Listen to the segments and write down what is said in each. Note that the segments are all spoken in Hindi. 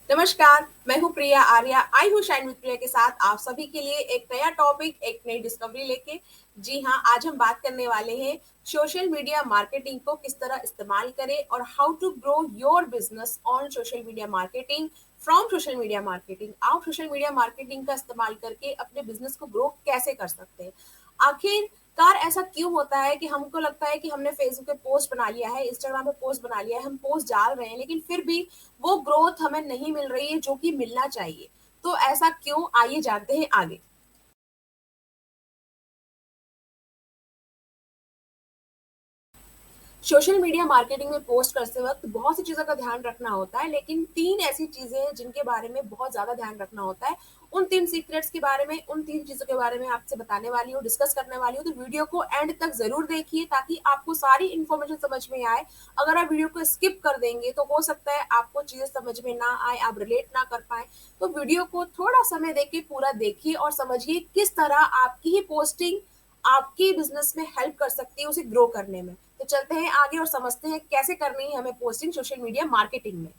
नमस्कार, मैं हूँ प्रिया आर्या। आई हूँ शाइन विद प्रिया के साथ आप सभी के लिए एक नया टॉपिक, एक नई डिस्कवरी लेके। जी हाँ, आज हम बात करने वाले हैं सोशल मीडिया मार्केटिंग को किस तरह इस्तेमाल करें और how to grow your business on social media marketing. From social media marketing, आप सोशल मीडिया मार्केटिंग का इस्तेमाल करके अपने बिजनेस को ग्रो कैसे कर सकते हैं। आखिरकार ऐसा क्यों होता है कि हमको लगता है कि हमने फेसबुक पे पोस्ट बना लिया है, इंस्टाग्राम पे पोस्ट बना लिया है, हम पोस्ट डाल रहे हैं, लेकिन फिर भी वो ग्रोथ हमें नहीं मिल रही है जो कि मिलना चाहिए। तो ऐसा क्यों, आइए जानते हैं आगे। सोशल मीडिया मार्केटिंग में पोस्ट करते वक्त बहुत सी चीज़ों का ध्यान रखना होता है, लेकिन 3 ऐसी चीज़ें हैं जिनके बारे में बहुत ज़्यादा ध्यान रखना होता है। उन 3 सीक्रेट्स के बारे में, उन 3 चीज़ों के बारे में आपसे बताने वाली हूँ, डिस्कस करने वाली हूँ, तो वीडियो को एंड तक ज़रूर देखिए ताकि आपको सारी इन्फॉर्मेशन समझ में आए। अगर आप वीडियो को स्किप कर देंगे तो हो सकता है आपको चीज़ें समझ में ना आए, आप रिलेट ना कर पाएँ। तो वीडियो को थोड़ा समय देके पूरा देखिए और समझिए किस तरह आपकी ही पोस्टिंग आपके बिज़नेस में हेल्प कर सकती है उसे ग्रो करने में। तो चलते हैं आगे और समझते हैं कैसे करनी है हमें पोस्टिंग सोशल मीडिया मार्केटिंग में।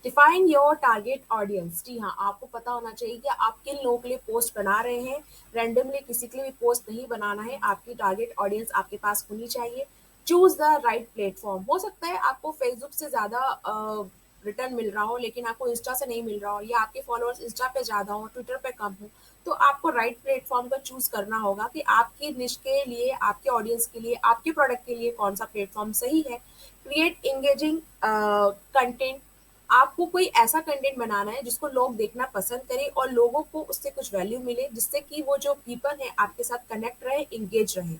Define your target audience. जी हाँ, आपको पता होना चाहिए कि आप किन लोगों के लिए पोस्ट बना रहे हैं। रैंडमली किसी के लिए भी पोस्ट नहीं बनाना है, आपकी टारगेट ऑडियंस आपके पास होनी चाहिए। Choose the right platform. हो सकता है आपको फेसबुक से ज़्यादा रिटर्न मिल रहा हो, लेकिन आपको इंस्टा से नहीं मिल रहा हो, या आपके फॉलोअर्स इंस्टा पे ज़्यादा हो, ट्विटर पे कम हो। तो आपको राइट प्लेटफॉर्म का चूज करना होगा कि आपकी निश के लिए, आपके ऑडियंस के लिए, आपके प्रोडक्ट के लिए कौन सा प्लेटफॉर्म सही है। Create engaging content. आपको कोई ऐसा कंटेंट बनाना है जिसको लोग देखना पसंद करें और लोगों को उससे कुछ वैल्यू मिले, जिससे कि वो जो पीपल है आपके साथ कनेक्ट रहे, एंगेज रहे।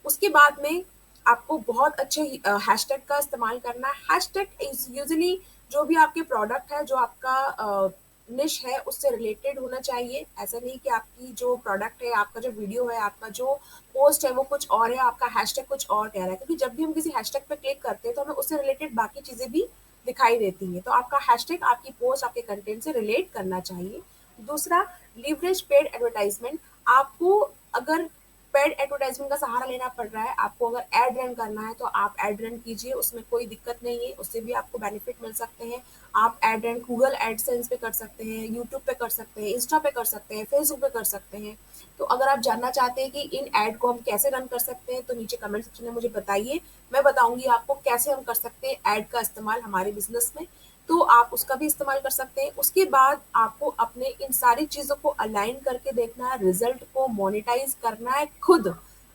उसके बाद में आपको बहुत अच्छे हैशटैग का इस्तेमाल करना है। हैशटैग इज यूजली जो भी आपके प्रोडक्ट है, जो आपका निश है, उससे रिलेटेड होना चाहिए। ऐसा नहीं कि आपकी जो प्रोडक्ट है, आपका जो वीडियो है, आपका जो पोस्ट है वो कुछ और है, आपका हैशटैग कुछ और कह रहा है। क्योंकि जब भी हम किसी हैशटैग पे क्लिक करते हैं तो हमें उससे रिलेटेड बाकी चीज़ें भी दिखाई देती हैं। तो आपका हैशटैग आपकी पोस्ट, आपके कंटेंट से रिलेट करना चाहिए। दूसरा, लीवरेज पेड एडवर्टाइजमेंट। आपको अगर पेड एडवर्टाइजमेंट का सहारा लेना पड़ रहा है, आपको अगर एड रन करना है तो आप एड रन कीजिए, उसमें कोई दिक्कत नहीं है, उससे भी आपको बेनिफिट मिल सकते हैं। आप एड रन गूगल एडसेंस पे कर सकते हैं, यूट्यूब पे कर सकते हैं, इंस्टा पे कर सकते हैं, फेसबुक पे कर सकते हैं। तो अगर आप जानना चाहते हैं कि इन एड को हम कैसे रन कर सकते हैं तो नीचे कमेंट सेक्शन में मुझे बताइए। मैं बताऊंगी आपको कैसे हम कर सकते हैं ऐड का इस्तेमाल हमारे बिजनेस में। तो आप उसका भी इस्तेमाल कर सकते हैं। उसके बाद आपको अपने इन सारी चीज़ों को अलाइन करके देखना है, रिजल्ट को मोनेटाइज करना है खुद।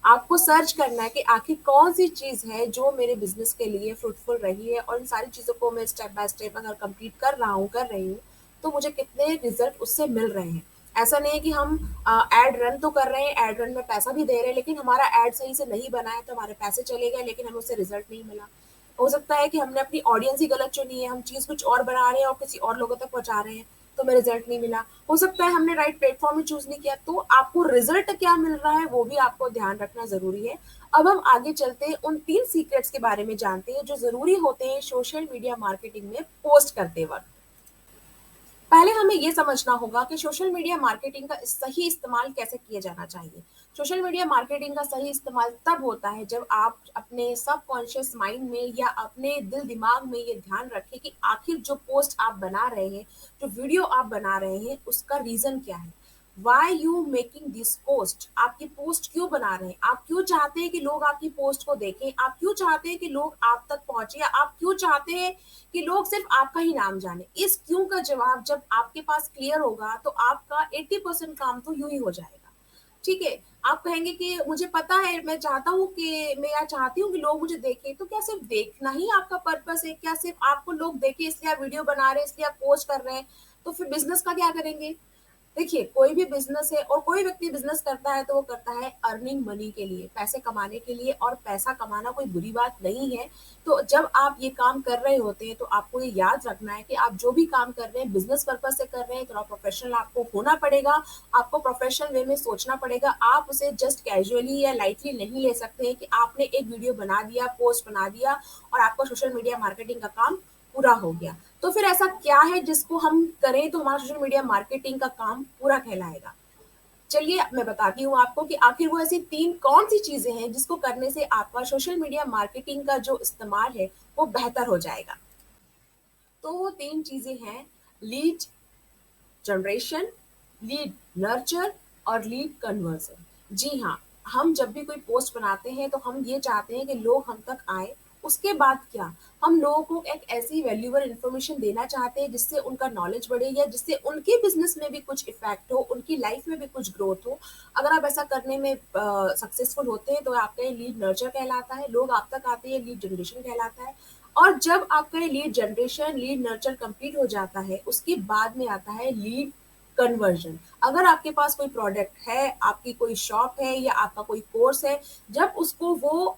आपको सर्च करना है कि आखिर कौन सी चीज़ है जो मेरे बिजनेस के लिए फ्रूटफुल रही है, और इन सारी चीज़ों को मैं स्टेप बाय स्टेप अगर कंप्लीट कर रहा हूँ, कर रही हूँ, तो मुझे कितने रिजल्ट उससे मिल रहे हैं। ऐसा नहीं है कि हम एड रन तो कर रहे हैं, एड रन में पैसा भी दे रहे हैं, लेकिन हमारा एड सही से नहीं बना है, तो हमारे पैसे चले गए लेकिन हमें उससे रिजल्ट नहीं मिला। हो सकता है कि हमने अपनी ऑडियंस ही गलत चुनी है, हम चीज़ कुछ और बना रहे हैं और किसी और लोगों तक पहुंचा रहे हैं, तो हमें रिजल्ट नहीं मिला। हो सकता है हमने राइट प्लेटफॉर्म ही चूज नहीं किया। तो आपको रिजल्ट क्या मिल रहा है वो भी आपको ध्यान रखना जरूरी है। अब हम आगे चलते हैं, उन 3 सीक्रेट्स के बारे में जानते हैं जो जरूरी होते हैं सोशल मीडिया मार्केटिंग में पोस्ट करते वक्त। पहले हमें ये समझना होगा कि सोशल मीडिया मार्केटिंग का सही इस्तेमाल कैसे किया जाना चाहिए। सोशल मीडिया मार्केटिंग का सही इस्तेमाल तब होता है जब आप अपने सबकॉन्शियस माइंड में या अपने दिल दिमाग में ये ध्यान रखें कि आखिर जो पोस्ट आप बना रहे हैं, जो वीडियो आप बना रहे हैं, उसका रीजन क्या है। Why you making this post. आपकी पोस्ट क्यों बना रहे हैं, आप क्यों चाहते हैं कि लोग आपकी पोस्ट को देखें, आप क्यों चाहते हैं कि लोग आप तक पहुंचे, या आप क्यों चाहते हैं कि लोग सिर्फ आपका ही नाम जाने। इस क्यों का जवाब जब आपके पास क्लियर होगा तो आपका 80% काम तो यूं ही हो जाएगा। ठीक है। आप कहेंगे कि मुझे पता है, मैं चाहता हूँ कि मैं या चाहती हूँ कि लोग मुझे देखें। तो क्या सिर्फ देखना ही आपका पर्पस है, क्या सिर्फ आपको लोग देखें इसलिए आप वीडियो बना रहे हैं, इसलिए आप पोस्ट कर रहे हैं। तो फिर बिजनेस का क्या करेंगे। देखिए, कोई भी बिजनेस है और कोई व्यक्ति बिजनेस करता है तो वो करता है अर्निंग मनी के लिए, पैसे कमाने के लिए, और पैसा कमाना कोई बुरी बात नहीं है। तो जब आप ये काम कर रहे होते हैं तो आपको ये याद रखना है कि आप जो भी काम कर रहे हैं बिजनेस पर्पज से कर रहे हैं, थोड़ा प्रोफेशनल आपको होना पड़ेगा। आपको प्रोफेशनल वे में सोचना पड़ेगा। आप उसे जस्ट कैजुअली या लाइटली नहीं ले सकते हैं कि आपने एक वीडियो बना दिया, पोस्ट बना दिया और आपका सोशल मीडिया मार्केटिंग का काम पूरा हो गया। तो फिर ऐसा क्या है जिसको हम करें तो हमारा सोशल मीडिया मार्केटिंग का काम पूरा कहलाएगा। चलिए मैं बताती हूँ आपको कि आखिर वो ऐसी 3 कौन सी चीजें हैं जिसको करने से आपका सोशल मीडिया मार्केटिंग का जो इस्तेमाल है वो बेहतर हो जाएगा। तो वो 3 चीज़ें हैं, लीड जनरेशन, लीड नर्चर और लीड कन्वर्जन। जी हाँ, हम जब भी कोई पोस्ट बनाते हैं तो हम ये चाहते हैं कि लोग हम तक आएँ। उसके बाद क्या? हम लोगों को एक ऐसी वैल्यूएबल इन्फॉर्मेशन देना चाहते हैं जिससे उनका नॉलेज बढ़े या जिससे उनके बिज़नेस में भी कुछ इफ़ेक्ट हो, उनकी लाइफ़ में भी कुछ ग्रोथ हो। अगर आप ऐसा करने में सक्सेसफुल होते हैं तो आपका ये लीड नर्चर कहलाता है, लोग आप तक आते हैं, लीड जनरेशन कहलाता है। और जब आपका ये lead generation, lead nurture complete हो जाता है, उसके बाद में आता है लीड कन्वर्जन। अगर आपके पास कोई प्रोडक्ट है, आपकी कोई शॉप है या आपका कोई कोर्स है, जब उसको वो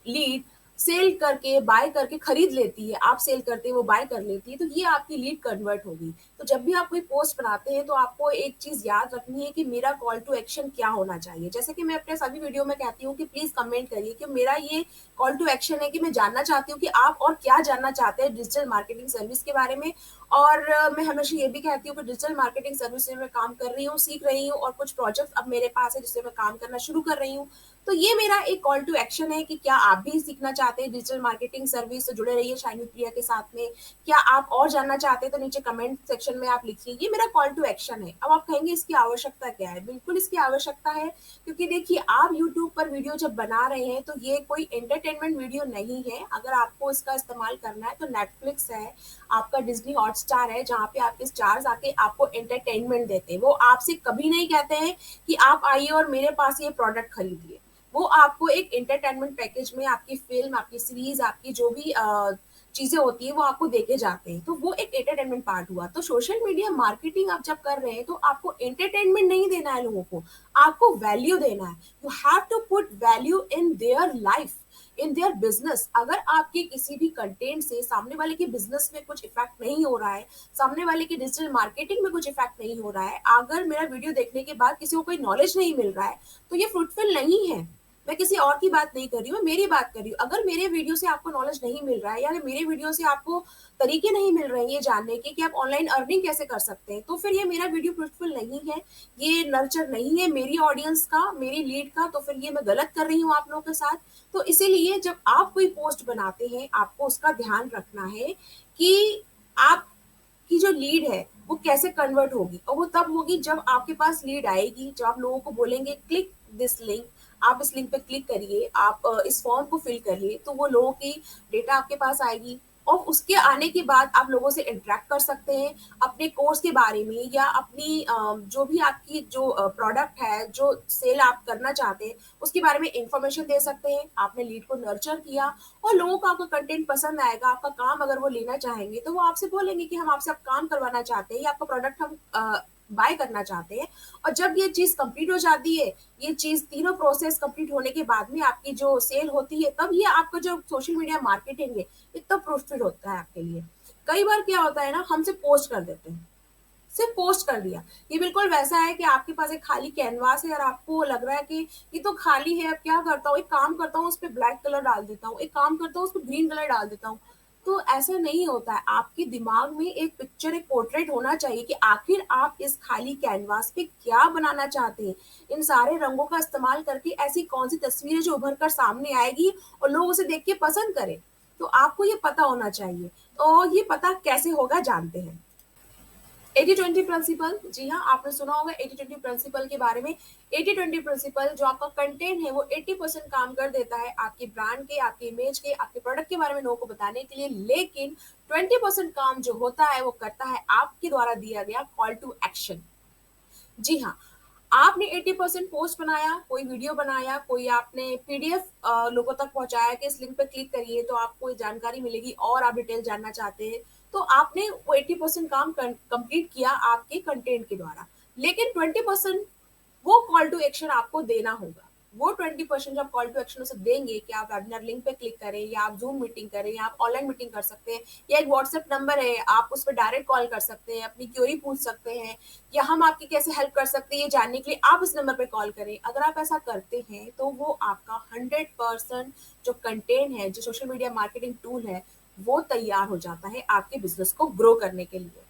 लीड सेल करके, बाय करके खरीद लेती है, आप सेल करते हैं, वो बाय कर लेती है, तो ये आपकी लीड कन्वर्ट होगी। तो जब भी आप कोई पोस्ट बनाते हैं, तो आपको एक चीज़ याद रखनी है कि मेरा कॉल टू एक्शन क्या होना चाहिए। जैसे कि मैं अपने सभी वीडियो में कहती हूँ कि प्लीज़ कमेंट करिए कि मेरा ये कॉल टू एक्शन है कि मैं जानना चाहती हूँ कि आप और क्या जानना चाहते हैं डिजिटल मार्केटिंग सर्विस के बारे में। और मैं हमेशा ये भी कहती हूँ कि डिजिटल मार्केटिंग सर्विस में मैं काम कर रही हूँ, सीख रही हूँ और कुछ प्रोजेक्ट्स अब मेरे पास है जिससे मैं काम करना शुरू कर रही हूँ। तो ये मेरा एक कॉल टू एक्शन है कि क्या आप भी सीखना चाहते हैं डिजिटल मार्केटिंग सर्विस, तो जुड़े रहिए शाइन विद प्रिया के साथ में। क्या आप और जानना चाहते हैं तो नीचे कमेंट सेक्शन में आप लिखिए, ये मेरा कॉल टू एक्शन है। अब आप कहेंगे इसकी आवश्यकता क्या है? बिल्कुल इसकी आवश्यकता है, क्योंकि देखिए आप यूट्यूब पर वीडियो जब बना रहे हैं तो ये कोई एंटरटेनमेंट वीडियो नहीं है। अगर आपको इसका इस्तेमाल करना है तो नेटफ्लिक्स है, आपका डिज्नी हॉटस्टार है, जहाँ पे आपके स्टार्स आके आपको एंटरटेनमेंट देते हैं। वो आपसे कभी नहीं कहते हैं कि आप आइए और मेरे पास ये प्रोडक्ट खरीदिए। वो आपको एक एंटरटेनमेंट पैकेज में आपकी फ़िल्म, आपकी सीरीज़, आपकी जो भी चीज़ें होती हैं, वो आपको देके जाते हैं। तो वो एक एंटरटेनमेंट पार्ट हुआ। तो सोशल मीडिया मार्केटिंग आप जब कर रहे हैं, तो आपको एंटरटेनमेंट नहीं देना है लोगों को, आपको वैल्यू देना है। You have to put value in their life, in their business. अगर आपके किसी भी कंटेंट से सामने वाले के बिज़नेस में कुछ इफ़ेक्ट नहीं हो रहा है, सामने वाले की डिजिटल मार्केटिंग में कुछ इफ़ेक्ट नहीं हो रहा है, अगर मेरा वीडियो देखने के बाद किसी को कोई नॉलेज नहीं मिल रहा है, तो ये फ्रूटफुल नहीं है। मैं किसी और की बात नहीं कर रही हूँ, मैं मेरी बात कर रही हूँ। अगर मेरे वीडियो से आपको नॉलेज नहीं मिल रहा है या मेरे वीडियो से आपको तरीके नहीं मिल रहे हैं ये जानने के कि आप ऑनलाइन अर्निंग कैसे कर सकते हैं, तो फिर ये मेरा वीडियो फ्रूटफुल नहीं है, ये नर्चर नहीं है मेरी ऑडियंस का, मेरी लीड का, तो फिर ये मैं गलत कर रही हूँ आप लोगों के साथ। तो इसीलिए जब आप कोई पोस्ट बनाते हैं, आपको उसका ध्यान रखना है कि आप की जो लीड है वो कैसे कन्वर्ट होगी, और वो तब होगी जब आपके पास लीड आएगी, जब आप लोगों को बोलेंगे क्लिक दिस लिंक, आप इस लिंक पे क्लिक करिए, आप इस फॉर्म को फिल करिए, तो वो लोगों की डेटा आपके पास आएगी। और उसके आने के बाद आप लोगों से इंटरेक्ट कर सकते हैं अपने कोर्स के बारे में या अपनी जो भी आपकी जो प्रोडक्ट है, जो सेल आप करना चाहते हैं, उसके बारे में इंफॉर्मेशन दे सकते हैं। आपने लीड को नर्चर किया और लोगों को आपका कंटेंट पसंद आएगा, आपका काम अगर वो लेना चाहेंगे तो वो आपसे बोलेंगे कि हम आपसे अब काम करवाना चाहते हैं या आपका प्रोडक्ट हम बाय करना चाहते हैं। और जब ये चीज़ कंप्लीट हो जाती है, ये चीज़ तीनों प्रोसेस कंप्लीट होने के बाद में आपकी जो सेल होती है, तब ये आपका जो सोशल मीडिया मार्केटिंग है, ये तब प्रॉफिट होता है आपके लिए। कई बार क्या होता है ना, हमसे पोस्ट कर देते हैं, सिर्फ पोस्ट कर दिया। ये बिल्कुल वैसा है कि आपके पास एक खाली कैनवास है और आपको लग रहा है कि ये तो खाली है, अब क्या करता हूँ, एक काम करता हूँ उस पे ब्लैक कलर डाल देता हूँ, एक काम करता हूँ उस पे ग्रीन कलर डाल देता हूँ। तो ऐसा नहीं होता है, आपके दिमाग में एक पिक्चर, एक पोर्ट्रेट होना चाहिए कि आखिर आप इस खाली कैनवास पे क्या बनाना चाहते हैं। इन सारे रंगों का इस्तेमाल करके ऐसी कौन सी तस्वीरें जो उभर कर सामने आएगी और लोग उसे देख के पसंद करें। तो आपको ये पता होना चाहिए। और ये पता कैसे होगा जानते हैं। 80-20 प्रिंसिपल, जी हाँ, आपने सुना होगा 80-20 प्रिंसिपल के बारे में। 80-20 प्रिंसिपल, जो आपका कंटेंट है वो 80% काम कर देता है आपके ब्रांड के, आपके इमेज के, आपके प्रोडक्ट के बारे में लोगों को बताने के लिए, लेकिन 20% काम जो होता है वो करता है आपके द्वारा दिया गया कॉल टू एक्शन। जी हाँ, आपने 80% पोस्ट बनाया, कोई वीडियो बनाया, कोई आपने पीडीएफ लोगों तक पहुँचाया कि इस लिंक पे क्लिक करिए तो आपको ये जानकारी मिलेगी और आप डिटेल जानना चाहते हैं, तो आपने वो 80% काम कंप्लीट किया आपके कंटेंट के द्वारा। लेकिन 20% वो कॉल टू एक्शन आपको देना होगा। वो 20% जब कॉल टू एक्शन उसे देंगे कि आप वेबिनार लिंक पे क्लिक करें या आप ज़ूम मीटिंग करें या आप ऑनलाइन मीटिंग कर सकते हैं, या एक व्हाट्सएप नंबर है, आप उस पे डायरेक्ट कॉल कर सकते हैं, अपनी क्वेरी पूछ सकते हैं, या हम आपकी कैसे हेल्प कर सकते हैं ये जानने के लिए आप इस नंबर पे कॉल करें। अगर आप ऐसा करते हैं तो वो आपका 100% जो कंटेंट है, जो सोशल मीडिया मार्केटिंग टूल है, वो तैयार हो जाता है आपके बिज़नेस को ग्रो करने के लिए।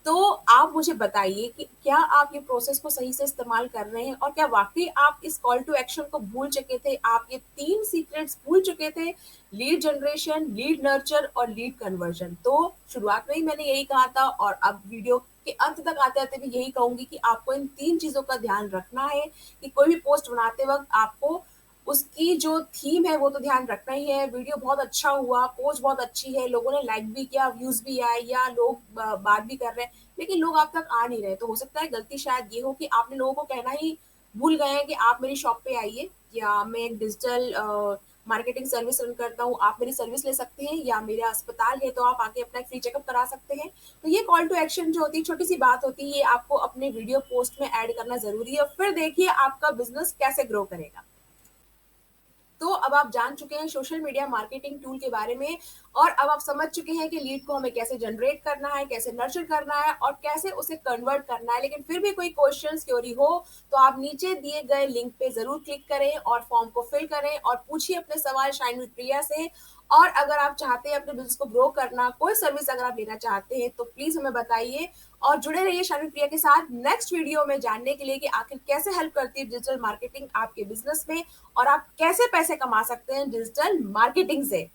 तो आप मुझे बताइए कि क्या आप ये प्रोसेस को सही से इस्तेमाल कर रहे हैं और क्या वाक़ई आप इस कॉल टू एक्शन को भूल चुके थे? आप ये 3 सीक्रेट्स भूल चुके थे, लीड जनरेशन, लीड नर्चर और लीड कन्वर्जन। तो शुरुआत में ही मैंने यही कहा था और अब वीडियो के अंत तक आते-आते भी यही कहूँगी कि आपको इन 3 चीज़ों का ध्यान रखना है कि कोई भी पोस्ट बनाते वक़्त आपको उसकी जो थीम है वो तो ध्यान रखना ही है, वीडियो बहुत अच्छा हुआ, पोस्ट बहुत अच्छी है, लोगों ने लाइक भी किया, व्यूज़ भी आए या लोग बात भी कर रहे हैं, लेकिन लोग आप तक आ नहीं रहे। तो हो सकता है गलती शायद ये हो कि आपने लोगों को कहना ही भूल गए हैं कि आप मेरी शॉप पे आइए या मैं एक डिजिटल मार्केटिंग सर्विस रन करता हूँ, आप मेरी सर्विस ले सकते हैं या मेरा अस्पताल है तो आप आके अपना एक फ्री चेकअप करा सकते हैं। तो ये कॉल टू एक्शन जो होती है, छोटी-सी बात होती है, ये आपको अपने वीडियो पोस्ट में ऐड करना ज़रूरी है, फिर देखिए आपका बिज़नेस कैसे ग्रो करेगा। तो अब आप जान चुके हैं सोशल मीडिया मार्केटिंग टूल के बारे में और अब आप समझ चुके हैं कि लीड को हमें कैसे जनरेट करना है, कैसे नर्चर करना है और कैसे उसे कन्वर्ट करना है। लेकिन फिर भी कोई क्वेश्चंस क्वेरी हो तो आप नीचे दिए गए लिंक पे ज़रूर क्लिक करें और फॉर्म को फिल करें और पूछिए अपने सवाल शाइन विद प्रिया से। और अगर आप चाहते हैं अपने बिज़नेस को ग्रो करना, कोई सर्विस अगर आप लेना चाहते हैं तो प्लीज़ हमें बताइए और जुड़े रहिए शाइन प्रिया के साथ नेक्स्ट वीडियो में जानने के लिए कि आखिर कैसे हेल्प करती है डिजिटल मार्केटिंग आपके बिज़नेस में और आप कैसे पैसे कमा सकते हैं डिजिटल मार्केटिंग से।